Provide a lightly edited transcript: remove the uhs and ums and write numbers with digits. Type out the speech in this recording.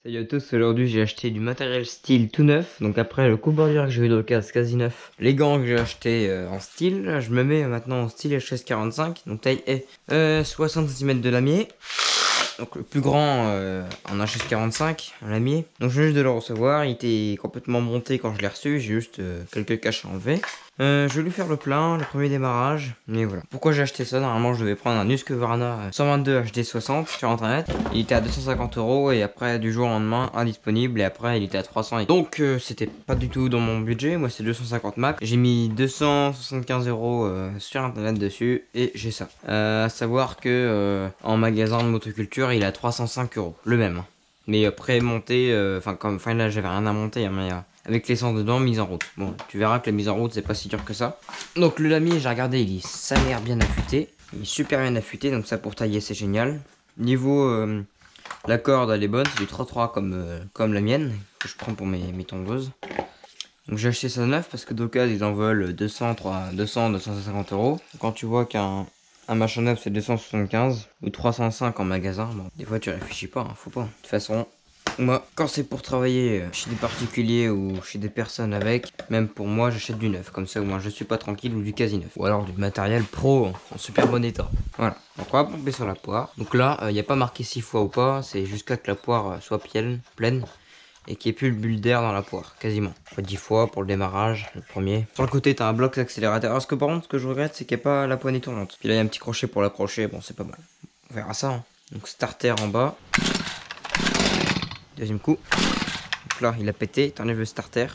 Salut à tous, aujourd'hui j'ai acheté du matériel style tout neuf. Donc après le coupe-bordure que j'ai eu dans le casque quasi neuf, les gants que j'ai acheté en style, je me mets maintenant en style HS45, donc taille est 60 cm de lamier. Donc le plus grand en HS45, en lamier. Donc je viens juste de le recevoir, il était complètement monté quand je l'ai reçu, j'ai juste quelques caches à enlever. Je vais lui faire le plein, le premier démarrage, mais voilà. Pourquoi j'ai acheté ça? Normalement je devais prendre un Husqvarna 122 HD60 sur internet. Il était à 250 € et après du jour au lendemain indisponible et après il était à 300. Donc c'était pas du tout dans mon budget, moi c'est 250 max. J'ai mis 275 € sur internet dessus et j'ai ça. À savoir que en magasin de motoculture il est à 305 €, le même. Mais après monté, enfin là j'avais rien à monter, hein, mais avec l'essence dedans, mise en route. Bon, tu verras que la mise en route c'est pas si dur que ça. Donc le lamier, j'ai regardé, il est sa mère bien affûté. Il est super bien affûté, donc ça pour tailler c'est génial. Niveau la corde elle est bonne, c'est du 3-3 comme la mienne, que je prends pour mes tondeuses. Donc j'ai acheté ça neuf parce que d'occasion ils en veulent 200, 250 €. Quand tu vois qu'un machin neuf c'est 275 ou 305 en magasin, bon, des fois tu réfléchis pas, hein, faut pas. De toute façon, moi quand c'est pour travailler chez des particuliers ou chez des personnes avec, même pour moi j'achète du neuf, comme ça au moins je suis pas tranquille, ou du quasi neuf. Ou alors du matériel pro en super bon état. Voilà, donc on va pomper sur la poire. Donc là, il n'y a pas marqué 6 fois ou pas, c'est jusqu'à que la poire soit pleine. Et qu'il n'y ait plus le bulle d'air dans la poire, quasiment. 10 fois pour le démarrage, le premier. Sur le côté, t'as un bloc d'accélérateur. Alors, par contre, ce que je regrette, c'est qu'il n'y a pas la poignée tournante. Puis là, il y a un petit crochet pour l'accrocher. Bon, c'est pas mal. On verra ça. Hein. Donc, starter en bas. Deuxième coup. Donc là, il a pété. T'enlèves le starter.